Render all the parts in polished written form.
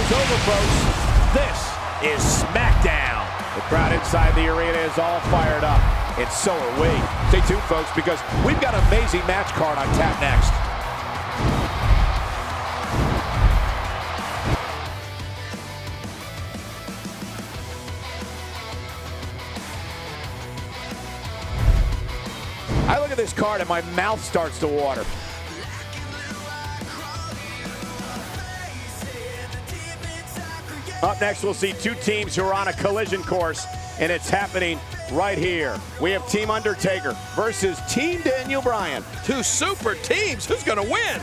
show's over, folks. This is Smackdown. The crowd inside the arena is all fired up, and so are we. Stay tuned, folks, because we've got an amazing match card on tap next. I look at this card and my mouth starts to water. Up next, we'll see two teams who are on a collision course, and it's happening right here. We have Team Undertaker versus Team Daniel Bryan. Two super teams. Who's going to win?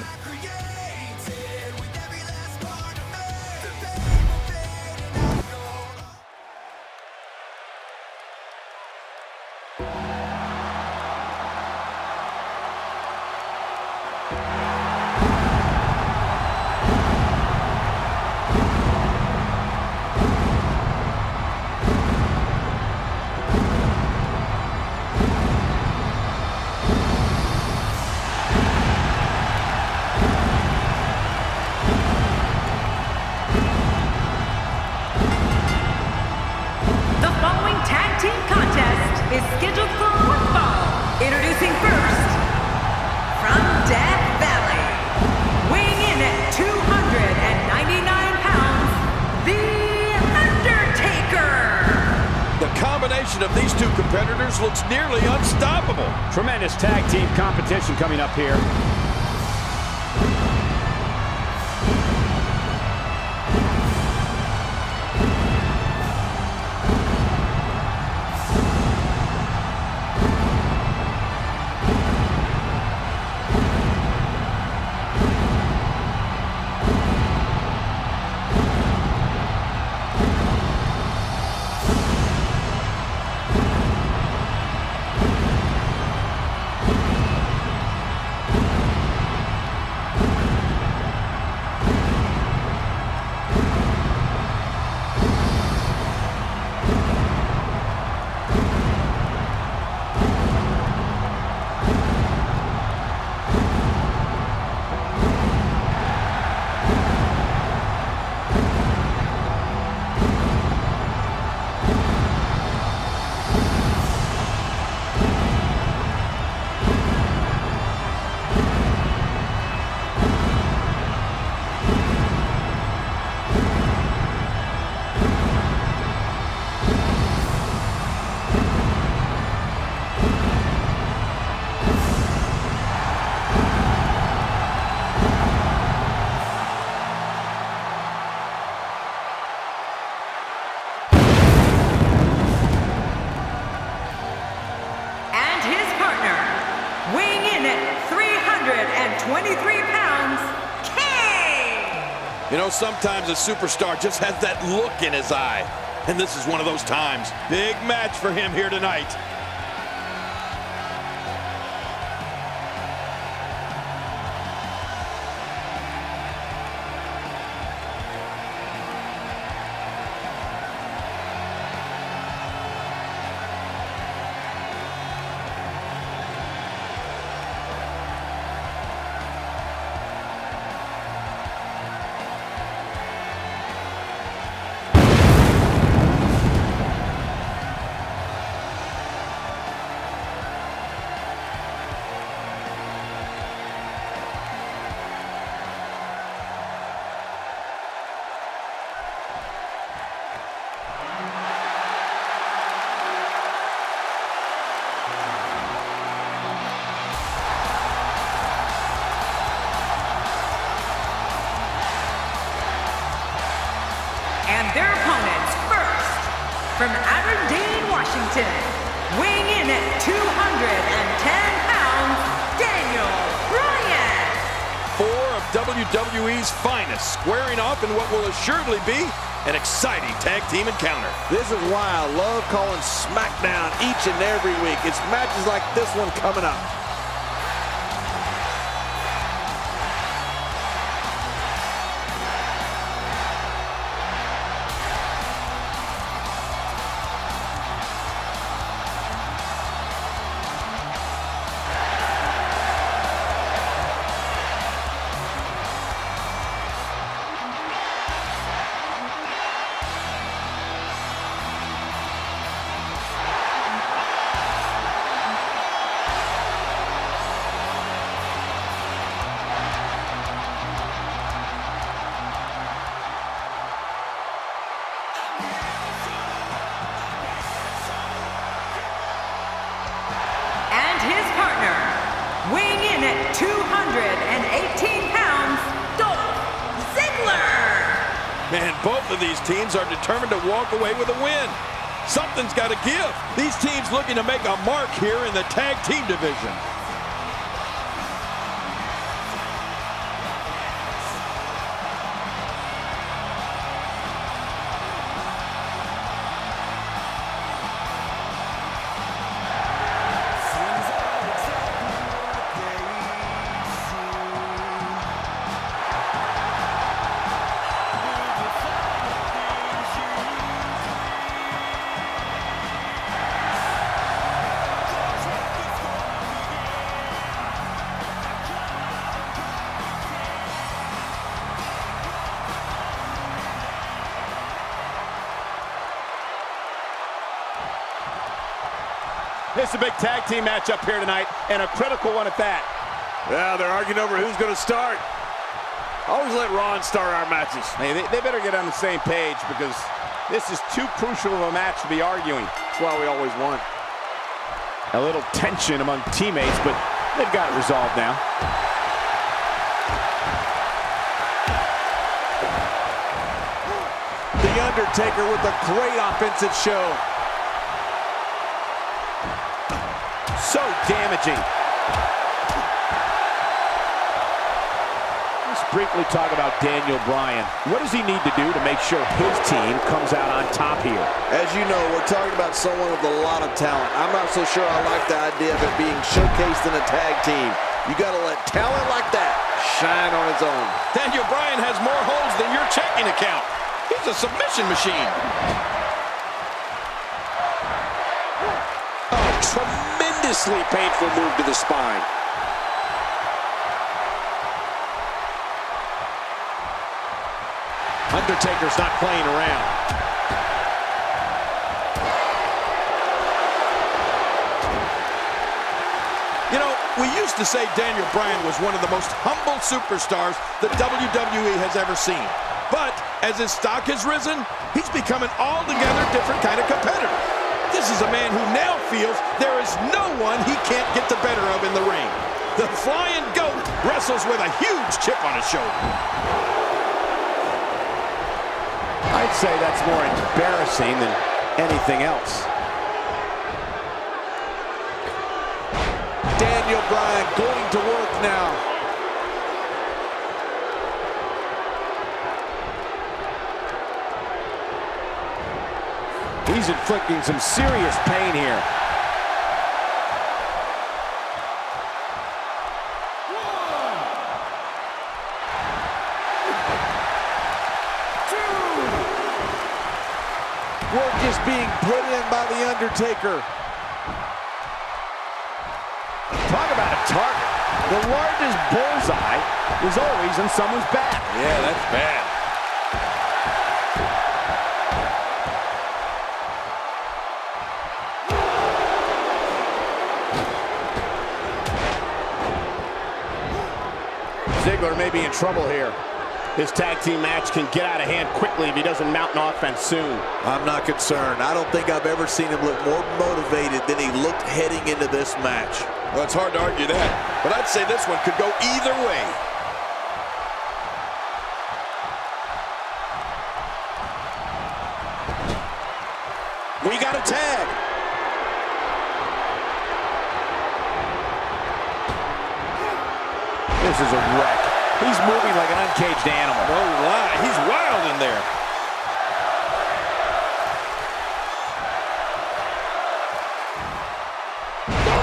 Is scheduled for one fall. Introducing first, from Death Valley, weighing in at 299 pounds, The Undertaker. The combination of these two competitors looks nearly unstoppable. Tremendous tag team competition coming up here. Weighing in at 323 pounds, Kane! You know, sometimes a superstar just has that look in his eye. And this is one of those times. Big match for him here tonight. And their opponents, first, from Aberdeen, Washington, weighing in at 210 pounds, Daniel Bryan. Four of WWE's finest, squaring off in what will assuredly be an exciting tag team encounter. This is why I love calling Smackdown each and every week. It's matches like this one coming up. And both of these teams are determined to walk away with a win. Something's got to give. These teams looking to make a mark here in the tag team division. This is a big tag team matchup here tonight, and a critical one at that. Yeah, they're arguing over who's going to start. Always let Ron start our matches. Hey, they better get on the same page, because this is too crucial of a match to be arguing. That's why we always won. A little tension among teammates, but they've got it resolved now. The Undertaker with a great offensive show. So damaging. Let's briefly talk about Daniel Bryan. What does he need to do to make sure his team comes out on top here? As you know, we're talking about someone with a lot of talent. I'm not so sure I like the idea of it being showcased in a tag team. You got to let talent like that shine on its own. Daniel Bryan has more holes than your checking account. He's a submission machine. Tremendously painful move to the spine. Undertaker's not playing around. You know, we used to say Daniel Bryan was one of the most humble superstars the WWE has ever seen. But as his stock has risen, he's become an altogether different kind of competitor. This is a man who now feels there is no one he can't get the better of in the ring. The Flying Goat wrestles with a huge chip on his shoulder. I'd say that's more embarrassing than anything else. Daniel Bryan going to work now. He's inflicting some serious pain here. Work is being put in by The Undertaker. Talk about a target. The largest bullseye is always in someone's back. Yeah, that's bad. Ziggler may be in trouble here. This tag team match can get out of hand quickly if he doesn't mount an offense soon. I'm not concerned. I don't think I've ever seen him look more motivated than he looked heading into this match. Well, it's hard to argue that, but I'd say this one could go either way. We got a tag. This is a wreck. He's moving like an uncaged animal. No lie, he's wild in there.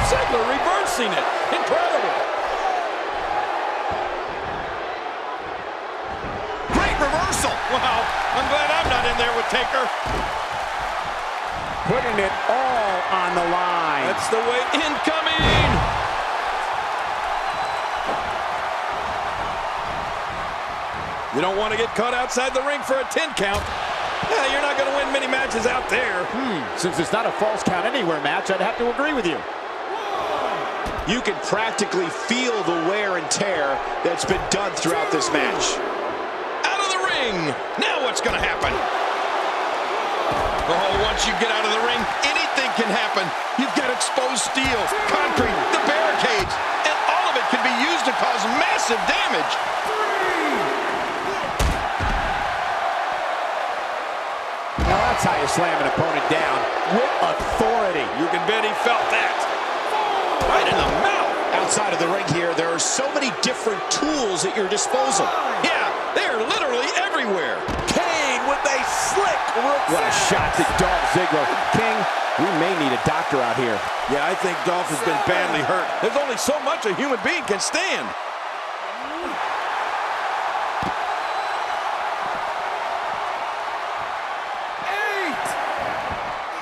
Ziggler reversing it. Incredible. Great reversal. Wow, I'm glad I'm not in there with Taker. Putting it all on the line. That's the way. Incoming. You don't want to get caught outside the ring for a 10 count. Yeah, you're not going to win many matches out there. Since it's not a false count anywhere match, I'd have to agree with you. You can practically feel the wear and tear that's been done throughout this match. Out of the ring. Now what's going to happen? Oh, once you get out of the ring, anything can happen. You've got exposed steel, concrete, the barricades, and all of it can be used to cause massive damage. That's how you slam an opponent down with authority. You can bet he felt that. Right in the mouth. Outside of the ring here, there are so many different tools at your disposal. Yeah, they're literally everywhere. Kane with a slick reverse. What a shot to Dolph Ziggler. King, we may need a doctor out here. Yeah, I think Dolph has been badly hurt. There's only so much a human being can stand.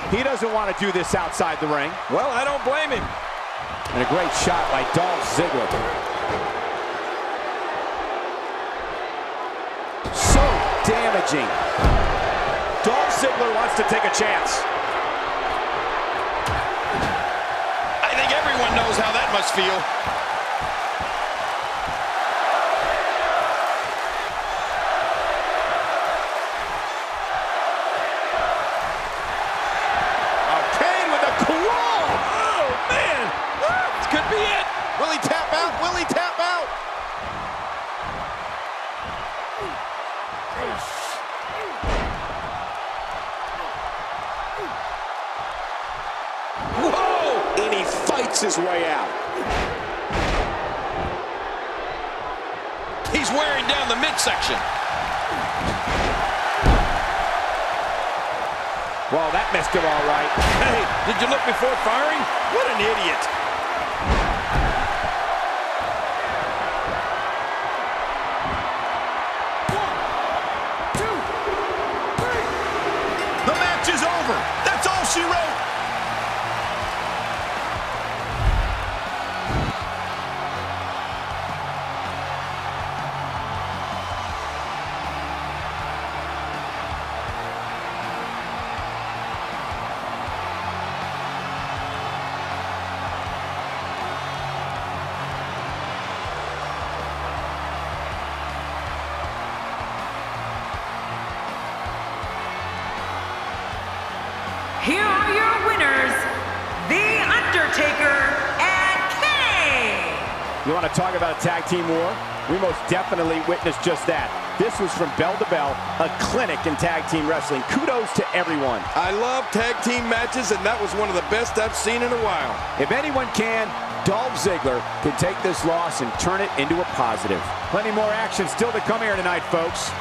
He doesn't want to do this outside the ring. Well, I don't blame him. And a great shot by Dolph Ziggler. So damaging. Dolph Ziggler wants to take a chance. I think everyone knows how that must feel. Kane with a claw. Oh, man. This could be it. Will he tap out? Will he tap out? Whoa! And he fights his way out. He's wearing down the midsection. Well, that missed him all right. Hey, did you look before firing? What an idiot. The match is over. That's all she wrote. Here are your winners, The Undertaker and Kane. You want to talk about a tag team war? We most definitely witnessed just that. This was from bell to bell, a clinic in tag team wrestling. Kudos to everyone. I love tag team matches, and that was one of the best I've seen in a while. If anyone can, Dolph Ziggler can take this loss and turn it into a positive. Plenty more action still to come here tonight, folks.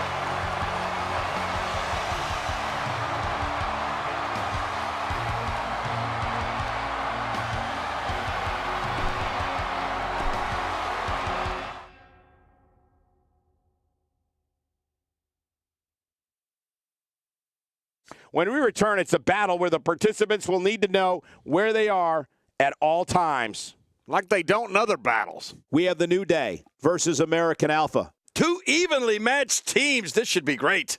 When we return, it's a battle where the participants will need to know where they are at all times. Like they don't in other battles. We have the New Day versus American Alpha. Two evenly matched teams. This should be great.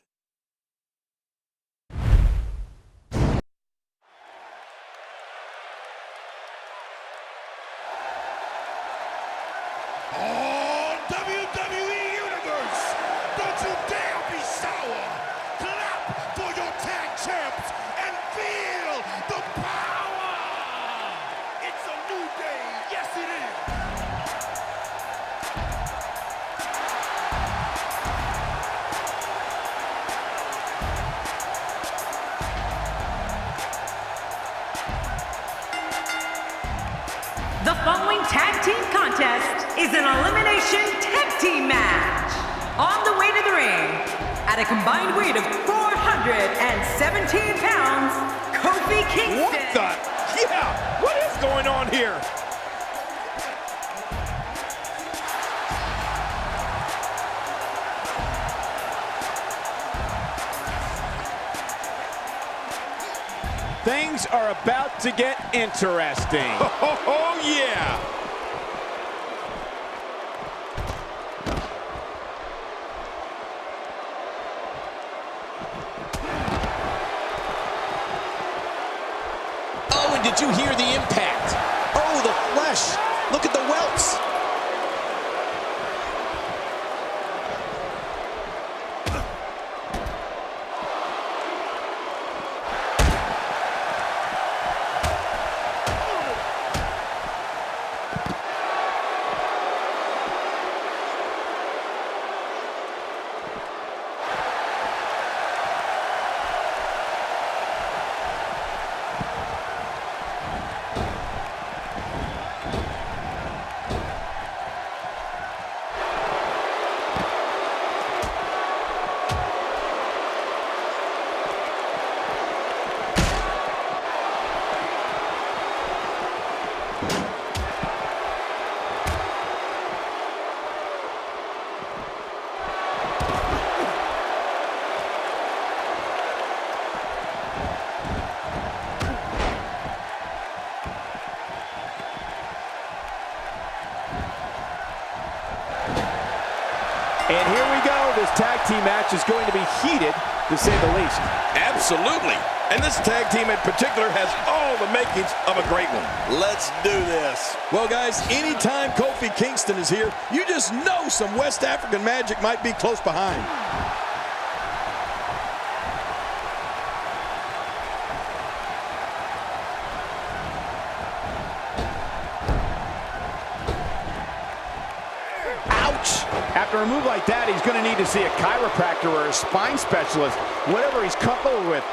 Oh, WWE Universe! Don't you dare be sour! Clap for your tag champs and feel the power! It's a new day, yes it is! The following tag team contest is an elimination tag team match. On the way to the ring, at a combined weight of 417 pounds, Kofi Kingston. What the? Yeah, what is going on here? Things are about to get interesting. Oh, yeah. Oh, and did you hear the impact? Oh, the flesh. Look at the welts. tag team match is going to be heated, to say the least. Absolutely. And this tag team in particular has all the makings of a great one. Let's do this. Well, guys, anytime Kofi Kingston is here, you just know some West African magic might be close behind. After a move like that, he's going to need to see a chiropractor or a spine specialist, whatever he's comfortable with.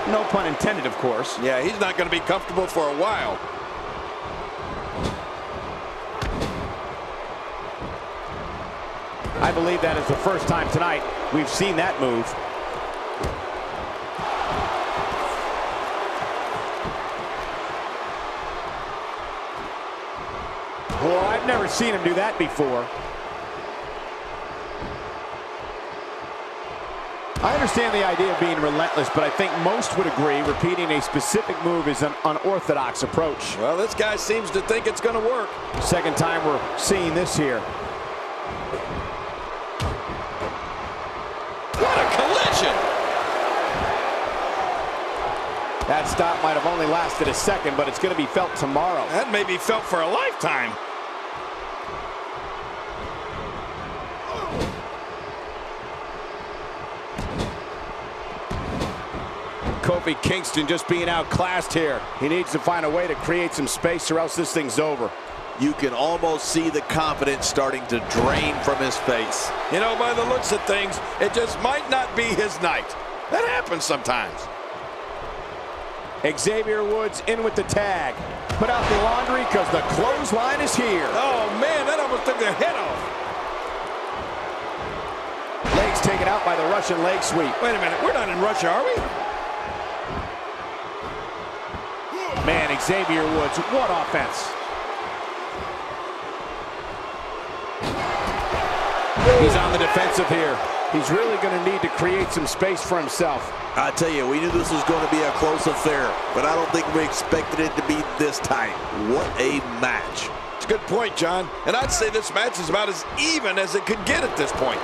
No pun intended, of course. Yeah, he's not going to be comfortable for a while. I believe that is the first time tonight we've seen that move. Well, I've never seen him do that before. I understand the idea of being relentless, but I think most would agree repeating a specific move is an unorthodox approach. Well, this guy seems to think it's going to work. Second time we're seeing this here. What a collision! That stop might have only lasted a second, but it's going to be felt tomorrow. That may be felt for a lifetime. Kofi Kingston just being outclassed here. He needs to find a way to create some space or else this thing's over. You can almost see the confidence starting to drain from his face. You know, by the looks of things, it just might not be his night. That happens sometimes. Xavier Woods in with the tag. Put out the laundry because the clothesline is here. Oh, man, that almost took their head off. Legs taken out by the Russian leg sweep. Wait a minute, we're not in Russia, are we? Man, Xavier Woods, what offense. He's on the defensive here. He's really going to need to create some space for himself. I tell you, we knew this was going to be a close affair, but I don't think we expected it to be this tight. What a match. It's a good point, John. And I'd say this match is about as even as it could get at this point.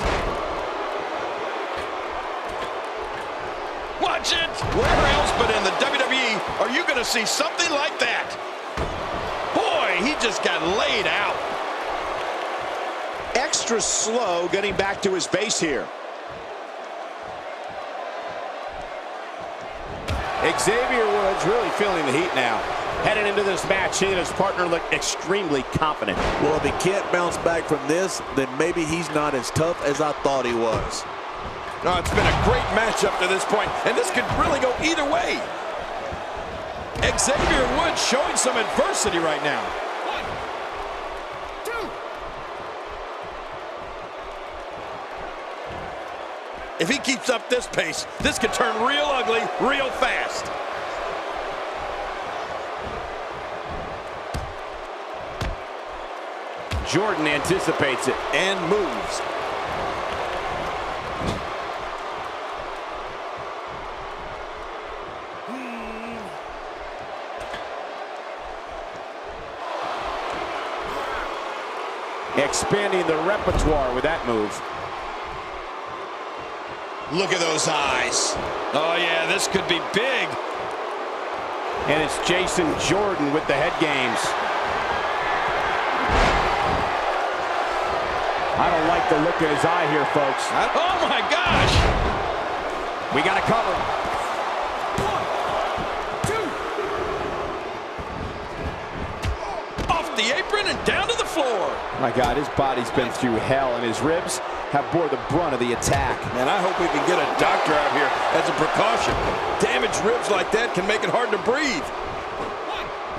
Watch it! Where else but in the WWE are you going to see something like that? Boy, he just got laid out. Extra slow getting back to his base here. Xavier Woods really feeling the heat now. Heading into this match, he and his partner look extremely confident. Well, if he can't bounce back from this, then maybe he's not as tough as I thought he was. No, it's been a great match up to this point, and this could really go either way. Xavier Woods showing some adversity right now. 1, 2. If he keeps up this pace, this could turn real ugly real fast. Jordan anticipates it and moves. expanding the repertoire with that move. Look at those eyes. Oh, yeah, this could be big. And it's Jason Jordan with the head games. I don't like the look in his eye here, folks. Oh, my gosh. We got to cover. 1, 2. Off the apron and down to the floor. My God, his body's been through hell, and his ribs have bore the brunt of the attack. Man, I hope we can get a doctor out here as a precaution. Damaged ribs like that can make it hard to breathe.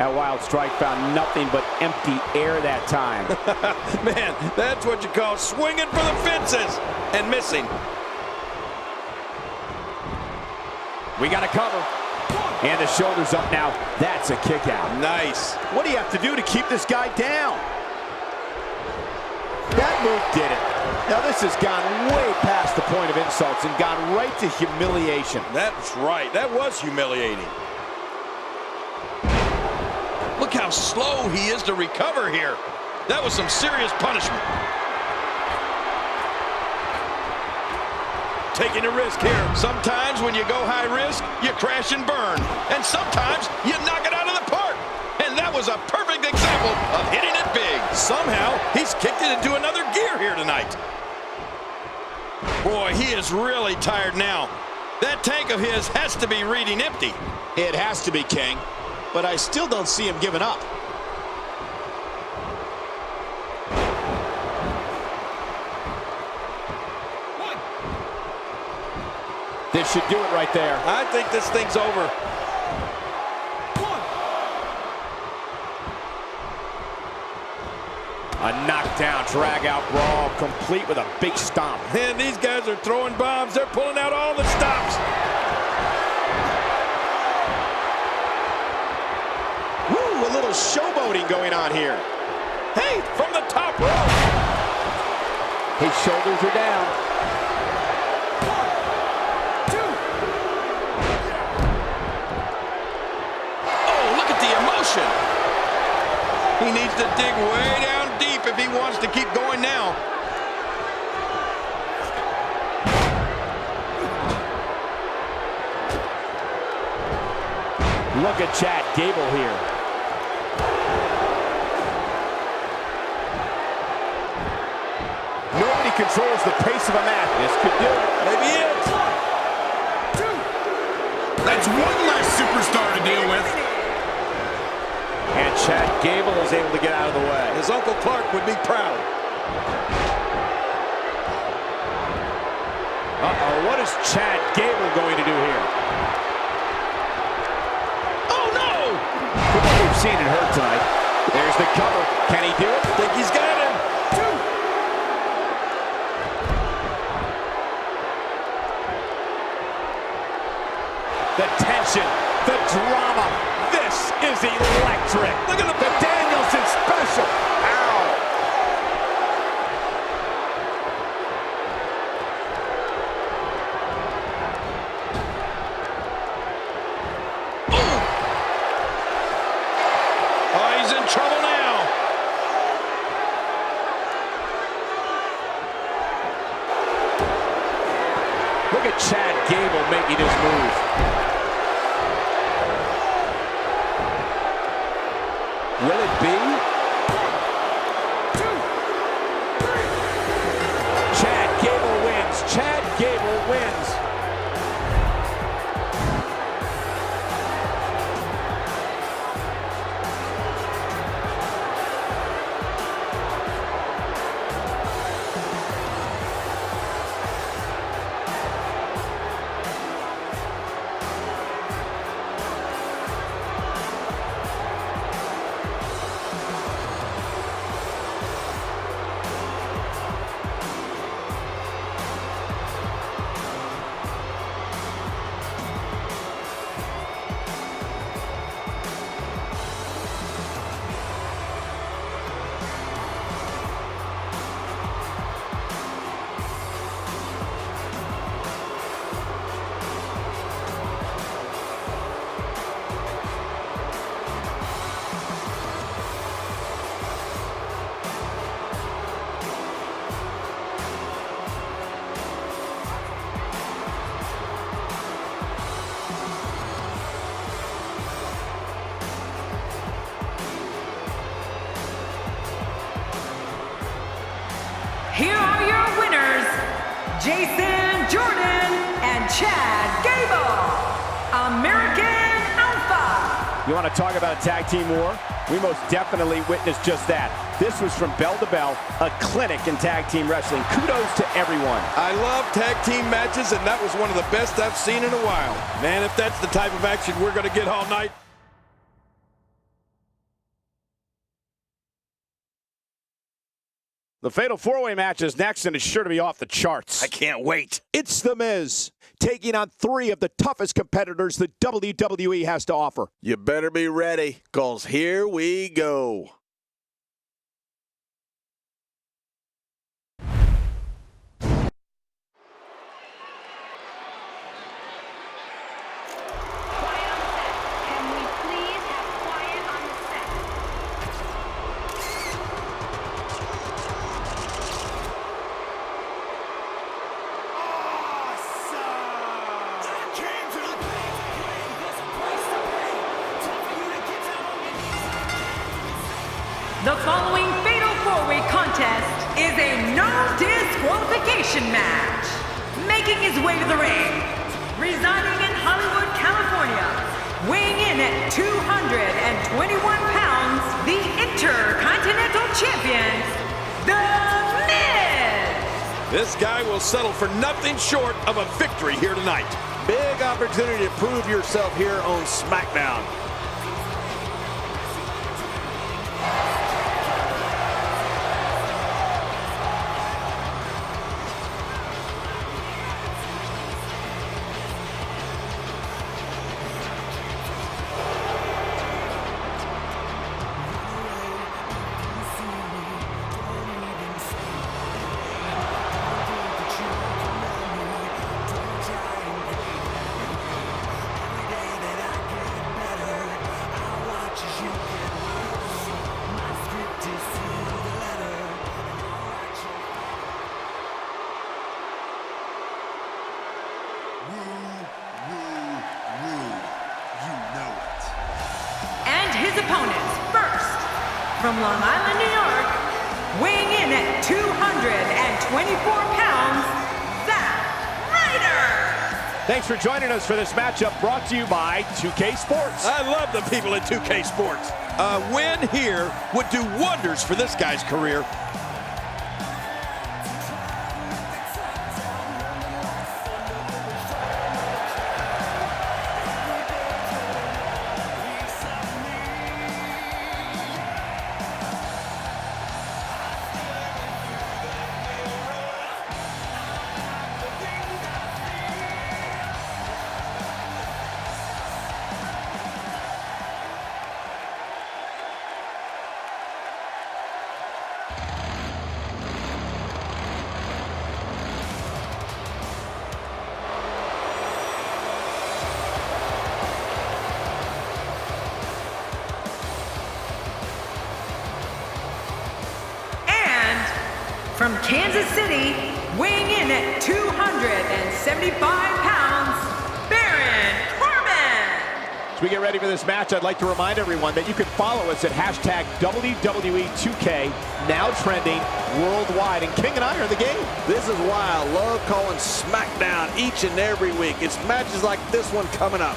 That wild strike found nothing but empty air that time. Man, that's what you call swinging for the fences and missing. We got to cover. And the shoulder's up now. That's a kick out. Nice. What do you have to do to keep this guy down? That move did it. Now this has gone way past the point of insults and gone right to humiliation. That's right. That was humiliating. Look how slow he is to recover here. That was some serious punishment. taking a risk here. Sometimes when you go high risk, you crash and burn. And sometimes you knock it out of the park. And that was a perfect example of hitting it big. Somehow, he's kicked it into another gear here tonight. Boy, he is really tired now. That tank of his has to be reading empty. It has to be, King. But I still don't see him giving up. This should do it right there. I think this thing's over. A knockdown, drag-out brawl, complete with a big stomp. And these guys are throwing bombs. They're pulling out all the stops. Woo, a little showboating going on here. Hey, from the top rope. His shoulders are down. 1, 2. Oh, look at the emotion. He needs to dig way down deep if he wants to keep going now. Look at Chad Gable here. Nobody controls the pace of a match. This could do it. Maybe it. 1, 2. That's one less superstar to deal with. And Chad Gable is able to get out of the way. His Uncle Clark would be proud. Uh-oh, what is Chad Gable going to do here? Oh, no! From what we've seen and heard tonight, there's the cover. Can he do it? I think he's got him. 2. The tension, the drama. This is electric. Look at the Danielson special. Ow. Oh, he's in trouble now. Look at Chad Gable making his move. Will it be? 1, 2, 3. Chad Gable wins. Chad Gable wins. Here are your winners, Jason Jordan and Chad Gable, American Alpha. You want to talk about a tag team war? We most definitely witnessed just that. This was from bell to bell, a clinic in tag team wrestling. Kudos to everyone. I love tag team matches, and that was one of the best I've seen in a while. Man, if that's the type of action we're going to get all night. The Fatal 4-Way match is next, and it's sure to be off the charts. I can't wait. It's The Miz, taking on 3 of the toughest competitors the WWE has to offer. You better be ready, because here we go. is a no disqualification match. Making his way to the ring, residing in Hollywood, California, weighing in at 221 pounds, the Intercontinental Champion, The Miz. This guy will settle for nothing short of a victory here tonight. Big opportunity to prove yourself here on Smackdown. His opponents, first, from Long Island, New York, weighing in at 224 pounds, Zack Ryder. Thanks for joining us for this matchup brought to you by 2K Sports. I love the people at 2K Sports. A win here would do wonders for this guy's career. From Kansas City, weighing in at 275 pounds, Baron Corbin. As we get ready for this match, I'd like to remind everyone that you can follow us at hashtag WWE2K, now trending worldwide. And King and I are in the game. This is why I love calling Smackdown each and every week. It's matches like this one coming up.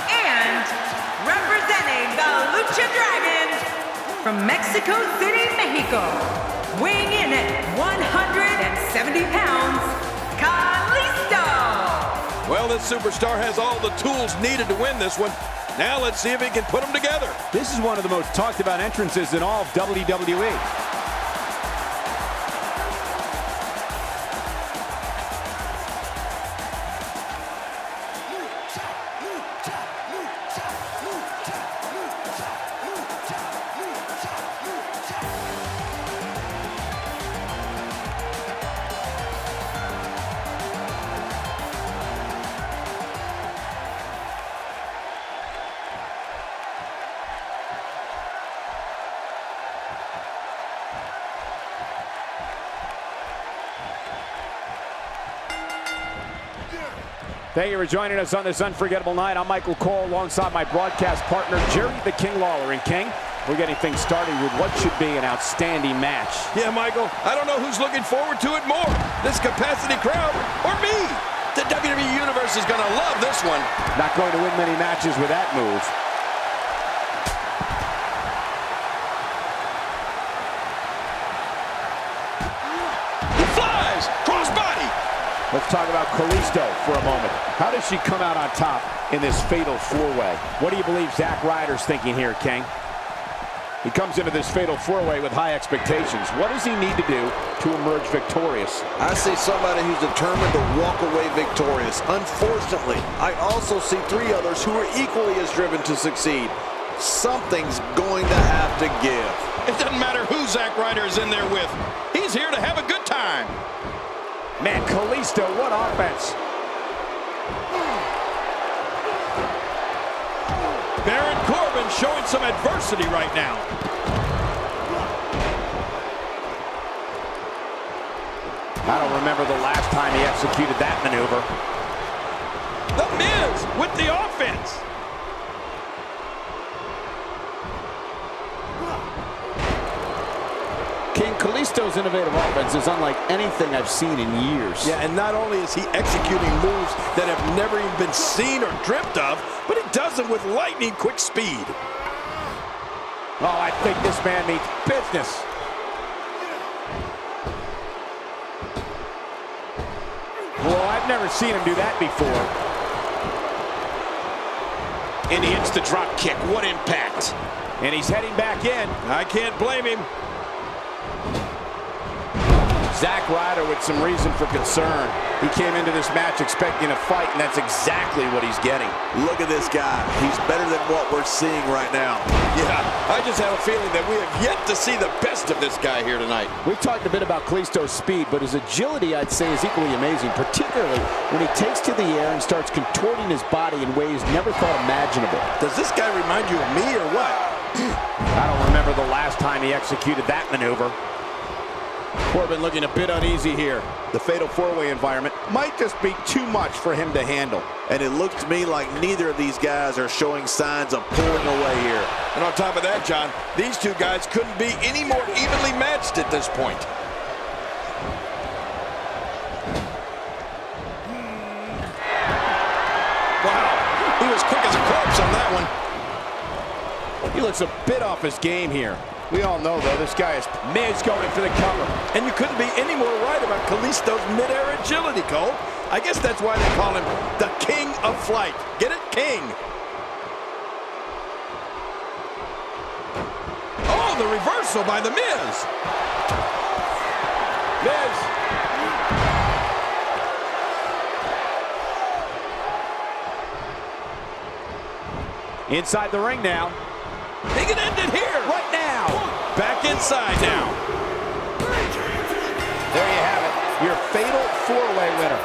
And representing the Lucha Dragons from Mexico City, Mexico, weighing in at 170 pounds, Kalisto. Well, this superstar has all the tools needed to win this one. Now let's see if he can put them together. This is one of the most talked about entrances in all of WWE. Thank you for joining us on this unforgettable night. I'm Michael Cole alongside my broadcast partner, Jerry the King Lawler. And King, we're getting things started with what should be an outstanding match. Yeah, Michael, I don't know who's looking forward to it more, this capacity crowd or me. The WWE Universe is going to love this one. Not going to win many matches with that move. Let's talk about Kalisto for a moment. How does she come out on top in this fatal four-way? What do you believe Zack Ryder's thinking here, King? He comes into this fatal four-way with high expectations. What does he need to do to emerge victorious? I see somebody who's determined to walk away victorious. Unfortunately, I also see three others who are equally as driven to succeed. Something's going to have to give. It doesn't matter who Zack Ryder is in there with. He's here to have a good time. Man, Kalisto, what offense. Baron Corbin showing some adversity right now. I don't remember the last time he executed that maneuver. The Miz with the offense. King, Kalisto's innovative offense is unlike anything I've seen in years. Yeah, and not only is he executing moves that have never even been seen or dreamt of, but he does them with lightning quick speed. Oh, I think this man means business. Well, I've never seen him do that before. And he hits the drop kick. What impact. And he's heading back in. I can't blame him. Zack Ryder with some reason for concern. He came into this match expecting a fight, and that's exactly what he's getting. Look at this guy. He's better than what we're seeing right now. Yeah, I just have a feeling that we have yet to see the best of this guy here tonight. We've talked a bit about Kalisto's speed, but his agility, I'd say, is equally amazing, particularly when he takes to the air and starts contorting his body in ways never thought imaginable. Does this guy remind you of me or what? I don't remember the last time he executed that maneuver. Corbin looking a bit uneasy here. The fatal four-way environment might just be too much for him to handle. And it looks to me like neither of these guys are showing signs of pulling away here. And on top of that, John, these two guys couldn't be any more evenly matched at this point. Wow, he was quick as a corpse on that one. He looks a bit off his game here. We all know, though, this guy is Miz going for the cover. And you couldn't be any more right about Kalisto's mid-air agility, Cole. I guess that's why they call him the King of Flight. Get it? King. Oh, the reversal by the Miz. Miz. Inside the ring now. He can end it here. Right now. Back inside now. There you have it. Your fatal four-way winner.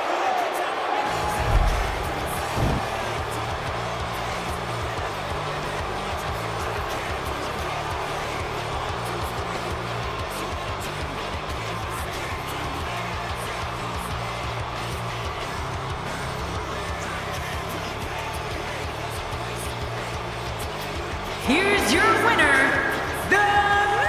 Here's your winner, The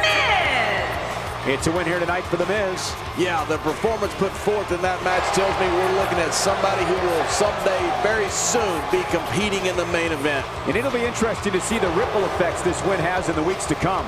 Miz! It's a win here tonight for The Miz. Yeah, the performance put forth in that match tells me we're looking at somebody who will someday, very soon, be competing in the main event. And it'll be interesting to see the ripple effects this win has in the weeks to come.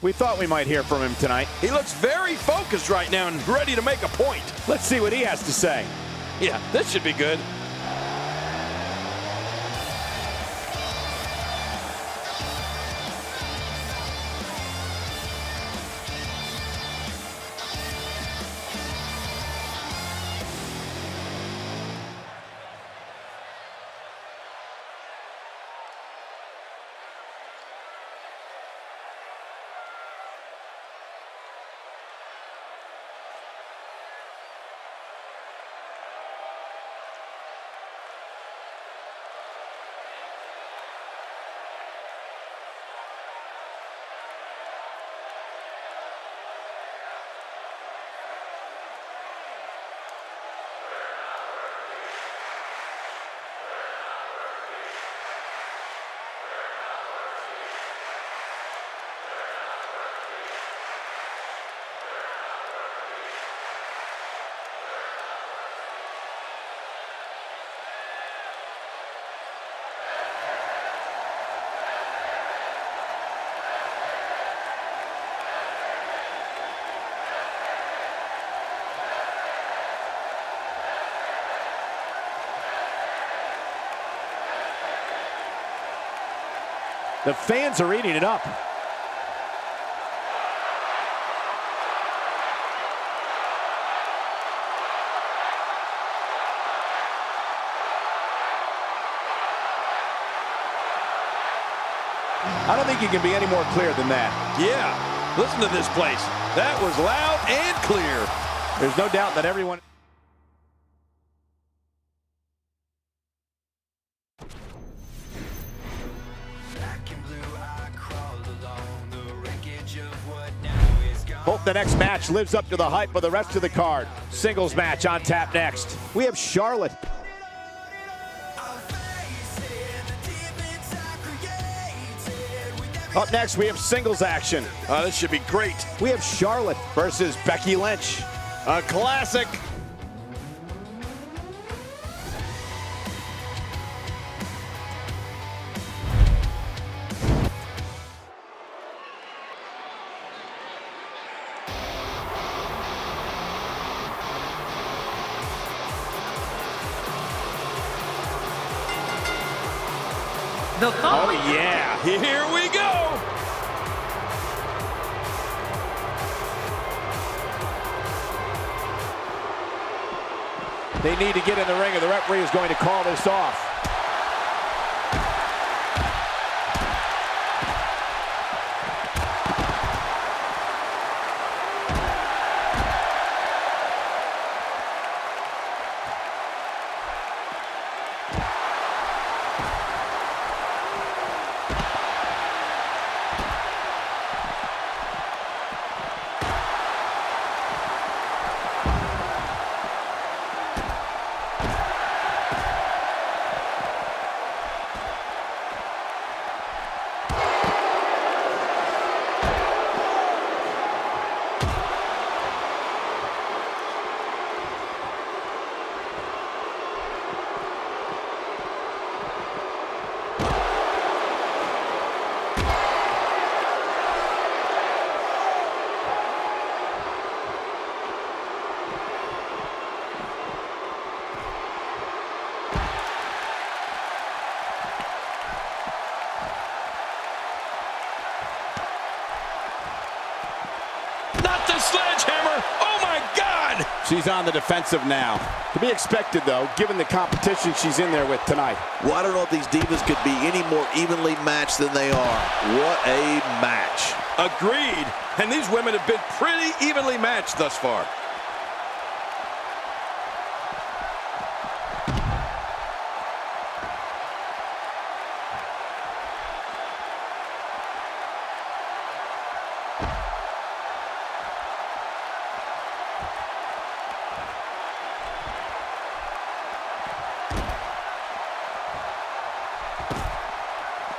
We thought we might hear from him tonight. He looks very focused right now and ready to make a point. Let's see what he has to say. Yeah, this should be good. The fans are eating it up. I don't think you can be any more clear than that. Yeah, listen to this place. That was loud and clear. There's no doubt that everyone... Hope the next match lives up to the hype of the rest of the card. Singles match on tap next. We have Charlotte. Up next, we have singles action. This should be great. We have Charlotte versus Becky Lynch. A classic. The following Oh yeah, here we go. They need to get in the ring, and the referee is going to call this off. Not the sledgehammer. Oh, my God. She's on the defensive now. To be expected, though, given the competition she's in there with tonight. Well, I don't know if these divas could be any more evenly matched than they are. What a match. Agreed. And these women have been pretty evenly matched thus far.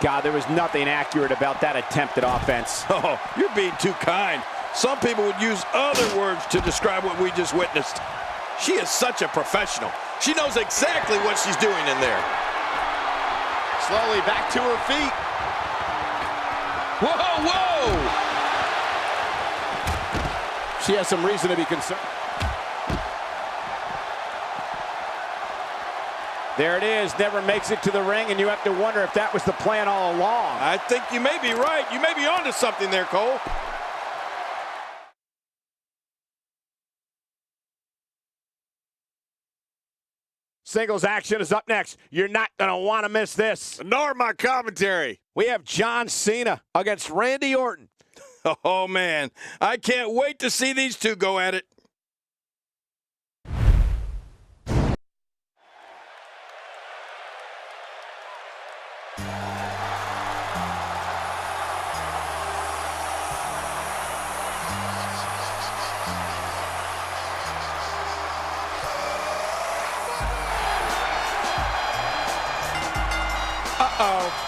God, there was nothing accurate about that attempt at offense. Oh, you're being too kind. Some people would use other words to describe what we just witnessed. She is such a professional. She knows exactly what she's doing in there. Slowly back to her feet. Whoa, whoa! She has some reason to be concerned. There it is, never makes it to the ring, and you have to wonder if that was the plan all along. I think you may be right. You may be onto something there, Cole. Singles action is up next. You're not going to want to miss this. Nor my commentary. We have John Cena against Randy Orton. Oh, man. I can't wait to see these two go at it.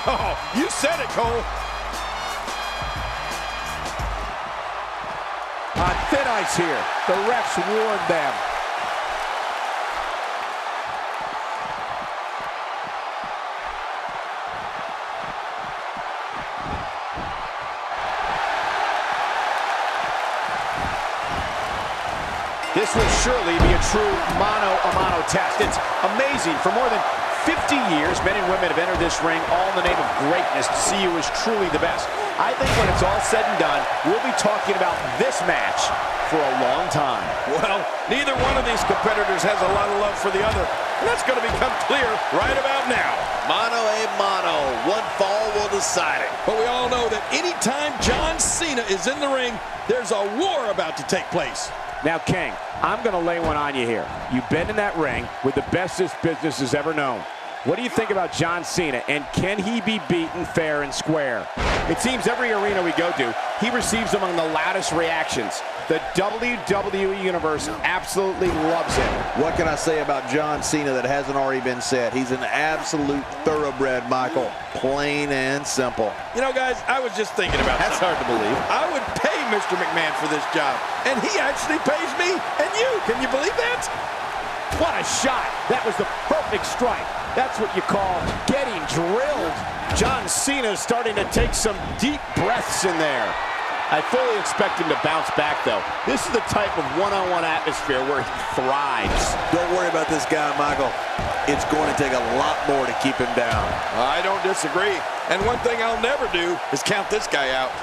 Oh, you said it, Cole. On thin ice here. The refs warned them. This will surely be a true mano-a-mano test. It's amazing. For more than 50 years, men and women have entered this ring all in the name of greatness to see who is truly the best. I think when it's all said and done, we'll be talking about this match for a long time. Well, neither one of these competitors has a lot of love for the other. And that's going to become clear right about now. Mano a mano. One fall will decide it. But we all know that anytime John Cena is in the ring, there's a war about to take place. Now, King, I'm going to lay one on you here. You've been in that ring with the best this business has ever known. What do you think about John Cena, and can he be beaten fair and square? It seems every arena we go to, he receives among the loudest reactions. The WWE Universe absolutely loves him. What can I say about John Cena that hasn't already been said? He's an absolute thoroughbred, Michael. Plain and simple. You know, guys, I was just thinking about That's hard to believe. I would pay Mr. McMahon for this job, and he actually pays me and you. Can you believe that? What a shot. That was the perfect strike. That's what you call getting drilled. John Cena is starting to take some deep breaths in there. I fully expect him to bounce back, though. This is the type of one-on-one atmosphere where he thrives. Don't worry about this guy, Michael. It's going to take a lot more to keep him down. I don't disagree. And one thing I'll never do is count this guy out.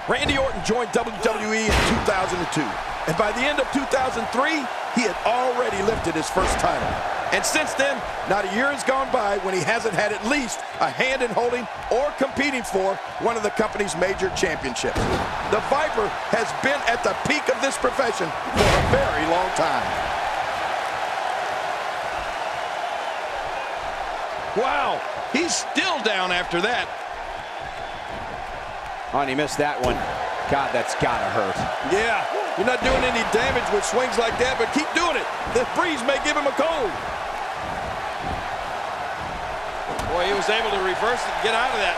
Randy Orton joined WWE in 2002. And by the end of 2003, he had already lifted his first title. And since then, not a year has gone by when he hasn't had at least a hand in holding or competing for one of the company's major championships. The Viper has been at the peak of this profession for a very long time. Wow, he's still down after that. Oh, and he missed that one. God, that's gotta hurt. Yeah, you're not doing any damage with swings like that, but keep doing it. The breeze may give him a cold. Boy, he was able to reverse it and get out of that.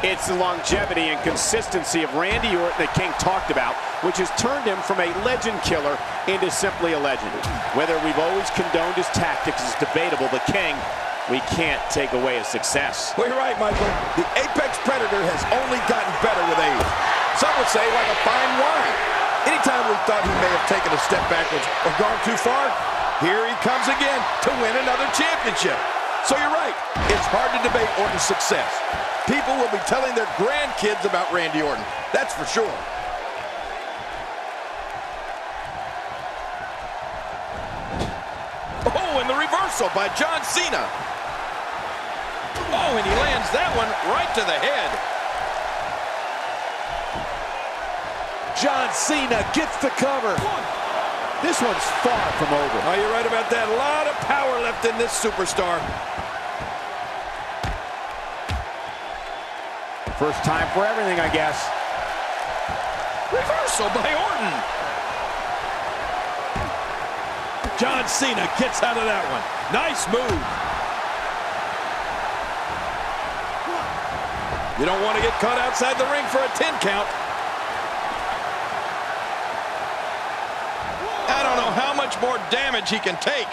It's the longevity and consistency of Randy Orton that King talked about, which has turned him from a legend killer into simply a legend. Whether we've always condoned his tactics is debatable, but King, we can't take away his success. Well, you're right, Michael. The Apex Predator has only gotten better with age. Some would say like a fine wine. Anytime we thought he may have taken a step backwards or gone too far, here he comes again to win another championship. So you're right, it's hard to debate Orton's success. People will be telling their grandkids about Randy Orton, that's for sure. Oh, and the reversal by John Cena. Oh, and he lands that one right to the head. John Cena gets the cover. This one's far from over. Oh, you're right about that. A lot of power left in this superstar. First time for everything, I guess. Reversal by Orton. John Cena gets out of that one. Nice move. You don't want to get caught outside the ring for a 10 count. I don't know how much more damage he can take.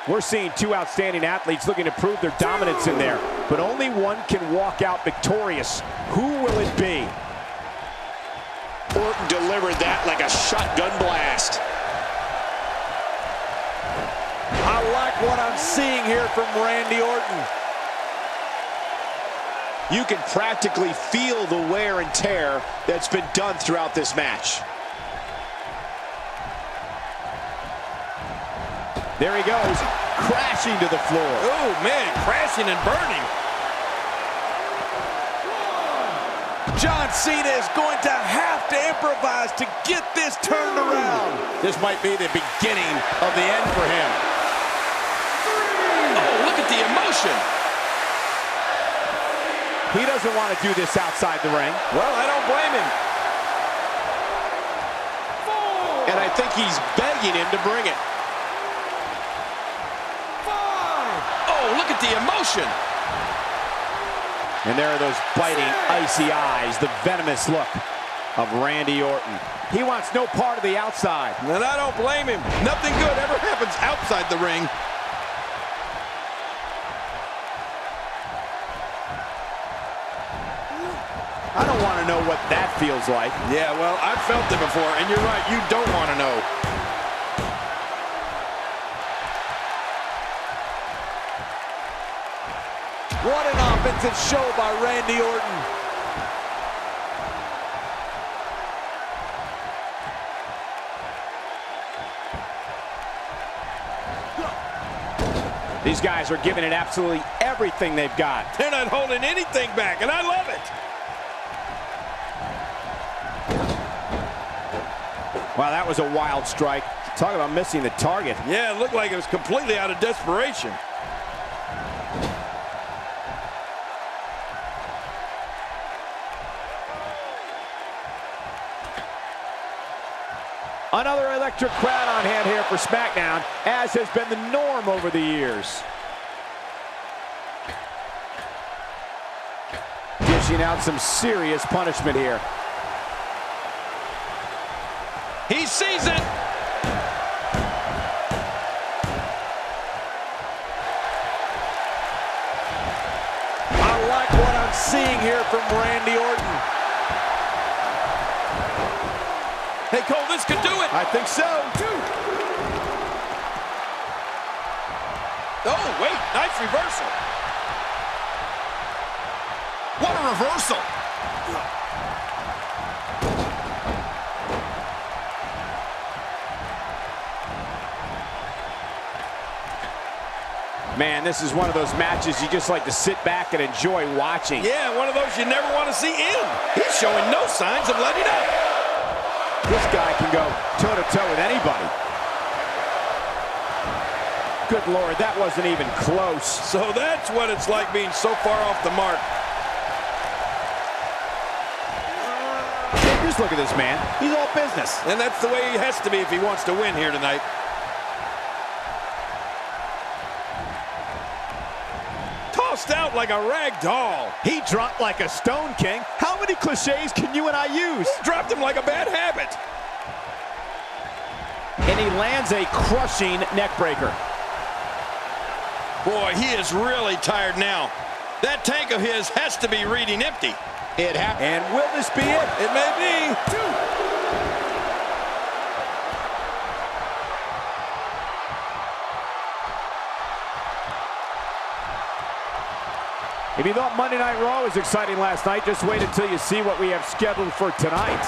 We're seeing two outstanding athletes looking to prove their dominance in there, but only one can walk out victorious. Who will it be? Orton delivered that like a shotgun blast. I like what I'm seeing here from Randy Orton. You can practically feel the wear and tear that's been done throughout this match. There he goes, crashing to the floor. Oh, man, crashing and burning. John Cena is going to have to improvise to get this turned around. This might be the beginning of the end for him. Oh, look at the emotion. He doesn't want to do this outside the ring. Well, I don't blame him. And I think he's begging him to bring it. Oh, look at the emotion. And there are those biting, icy eyes, the venomous look. of Randy Orton. He wants no part of the outside. And I don't blame him. Nothing good ever happens outside the ring. I don't want to know what that feels like. Yeah, well, I've felt it before, and you're right, you don't want to know. What an offensive show by Randy Orton. These guys are giving it absolutely everything they've got. They're not holding anything back, and I love it. Wow, that was a wild strike. Talk about missing the target. Yeah, it looked like it was completely out of desperation. Another electric crowd on hand here for Smackdown, as has been the norm over the years. Dishing out some serious punishment here. He sees it. I like what I'm seeing here from Randy Orton. Hey, Cole, this could do it. I think so. Oh, wait, nice reversal. What a reversal. Man, this is one of those matches you just like to sit back and enjoy watching. Yeah, one of those you never want to see end. He's showing no signs of letting up. This guy can go toe-to-toe with anybody. Good Lord, that wasn't even close. So that's what it's like being so far off the mark. Just look at this man. He's all business. And that's the way he has to be if he wants to win here tonight. Tossed out like a rag doll. He dropped like a stone, King. How many cliches can you and I use? Dropped him like a bad habit. And he lands a crushing neckbreaker. Boy, he is really tired now. That tank of his has to be reading empty. It happened. And will this be it? It may be. If you thought Monday Night Raw was exciting last night, just wait until you see what we have scheduled for tonight.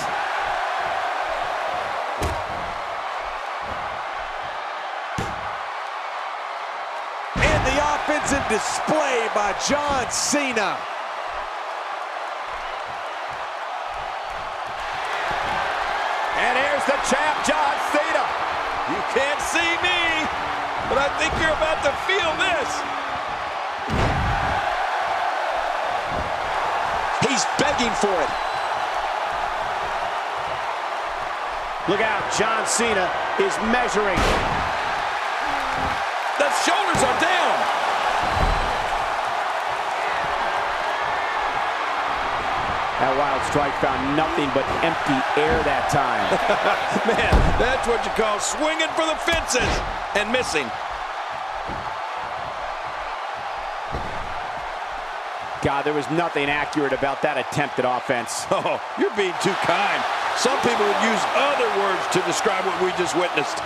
And the offensive display by John Cena. And here's the champ, John Cena. You can't see me, but I think you're about to feel this. He's begging for it. Look out, John Cena is measuring. The shoulders are down. That wild strike found nothing but empty air that time. Man, that's what you call swinging for the fences and missing. God, there was nothing accurate about that attempted offense. Oh, you're being too kind. Some people would use other words to describe what we just witnessed.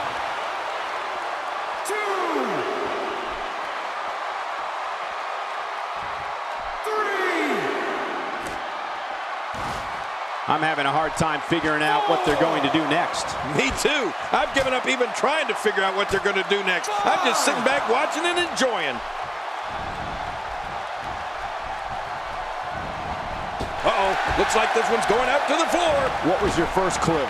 I'm having a hard time figuring out what they're going to do next. Me too. I've given up even trying to figure out what they're going to do next. I'm just sitting back watching and enjoying. Uh-oh, looks like this one's going out to the floor. What was your first clue?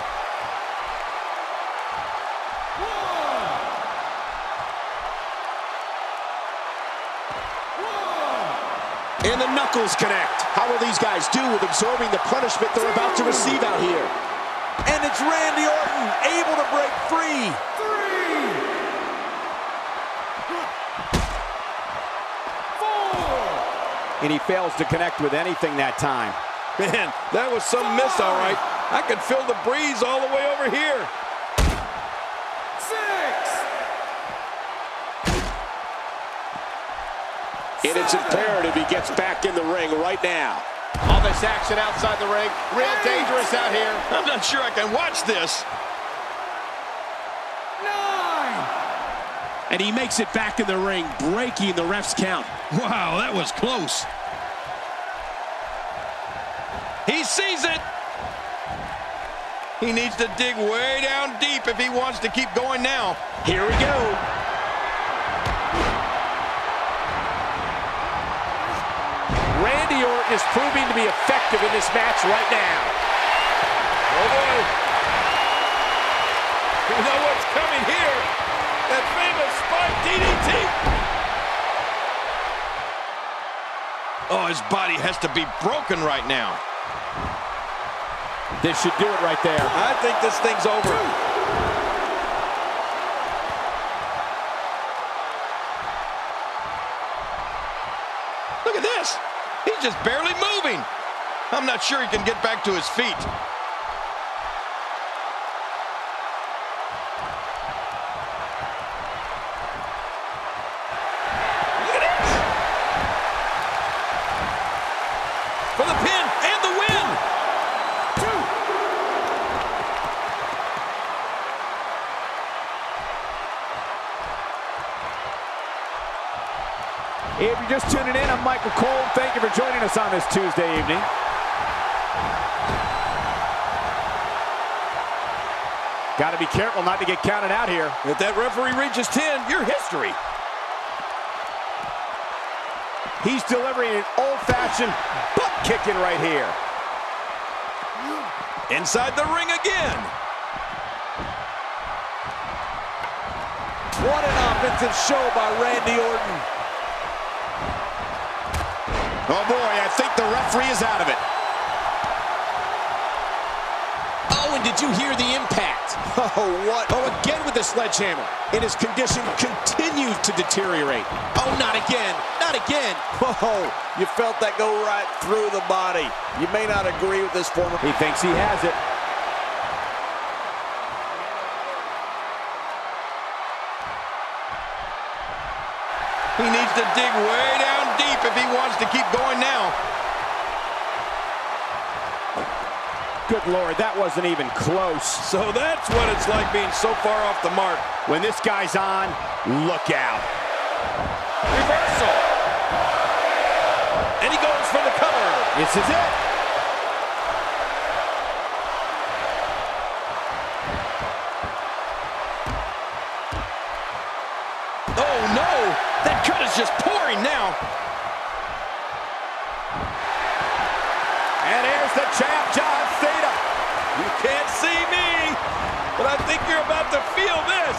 And the knuckles connect. How will these guys do with absorbing the punishment they're about to receive out here? And it's Randy Orton able to break free. And he fails to connect with anything that time. Man, that was some miss, all right. I can feel the breeze all the way over here. 6. And it's imperative he gets back in the ring right now. All this action outside the ring, real dangerous out here. I'm not sure I can watch this. 9. And he makes it back in the ring, breaking the ref's count. Wow, that was close. He sees it. He needs to dig way down deep if he wants to keep going now. Here we go. Randy Orton is proving to be effective in this match right now. Oh boy. You know what's coming here? That famous spike DDT. Oh, his body has to be broken right now. This should do it right there. I think this thing's over. Look at this. He's just barely moving. I'm not sure he can get back to his feet. Look at this. For the pin and the win. 2. If you're just tuning in, I'm Michael Cole. Thank you for joining us on this Tuesday evening. Got to be careful not to get counted out here. If that referee reaches 10, you're history. He's delivering an old-fashioned butt kicking right here. Inside the ring again. What an offensive show by Randy Orton. Oh boy, I think the referee is out of it. Oh, and did you hear the impact? Oh, what? Oh, again with the sledgehammer. And his condition continues to deteriorate. Oh, not again. Not again. Whoa, you felt that go right through the body. You may not agree with this former. He thinks he has it. He needs to dig way down deep if he wants to keep going now. Good Lord, that wasn't even close. So that's what it's like being so far off the mark. When this guy's on, look out. Reversal. And he goes for the cover. This is it. Oh no, that cut is just pouring now. And here's the champ, John Cena. You can't see me, but I think you're about to feel this.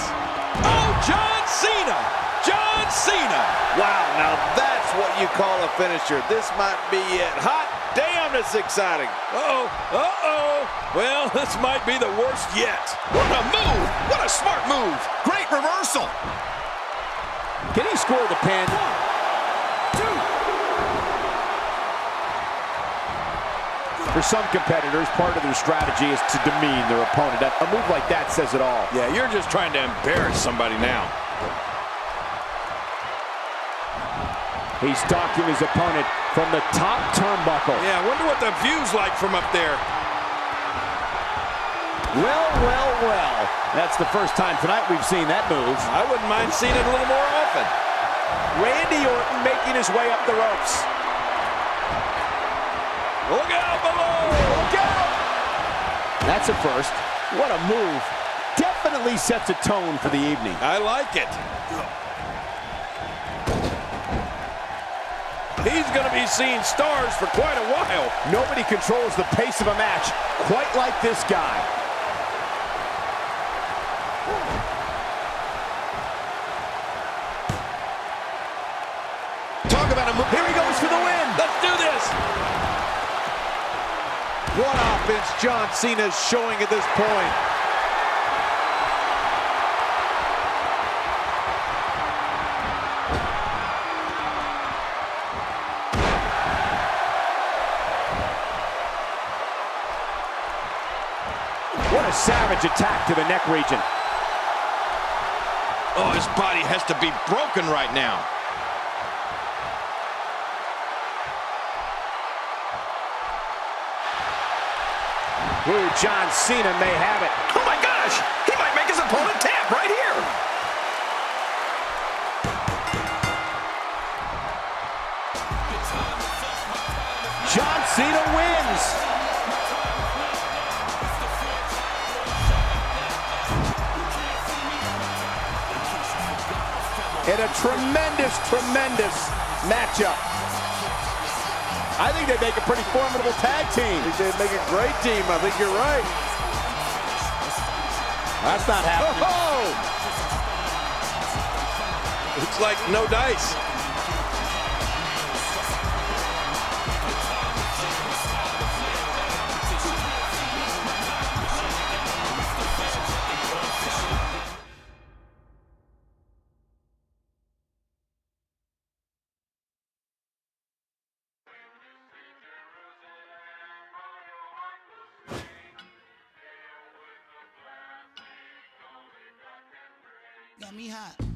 Oh, John Cena. John Cena. Wow, now that's what you call a finisher. This might be it. Hot damn, this exciting. Uh-oh, uh-oh. Well, this might be the worst yet. What a move. What a smart move. Great reversal. Can he score the pin? 1, 2. For some competitors, part of their strategy is to demean their opponent. A move like that says it all. Yeah, you're just trying to embarrass somebody now. He's stalking his opponent from the top turnbuckle. Yeah, I wonder what the view's like from up there. Well, well, well. That's the first time tonight we've seen that move. I wouldn't mind seeing it a little more often. Randy Orton making his way up the ropes. Look out below! Look out! That's a first. What a move. Definitely sets a tone for the evening. I like it. He's going to be seeing stars for quite a while. Nobody controls the pace of a match quite like this guy. Talk about a move. Here he goes for the win. Let's do this. What offense John Cena's showing at this point. a savage attack to the neck region. Oh, his body has to be broken right now. Ooh, John Cena may have it. Oh my gosh! He might make his opponent tap right here. John Cena wins. In a tremendous, tremendous matchup. I think they make a pretty formidable tag team. I think they'd make a great team. I think you're right. That's not happening. Oh! Looks like no dice. Got me hot.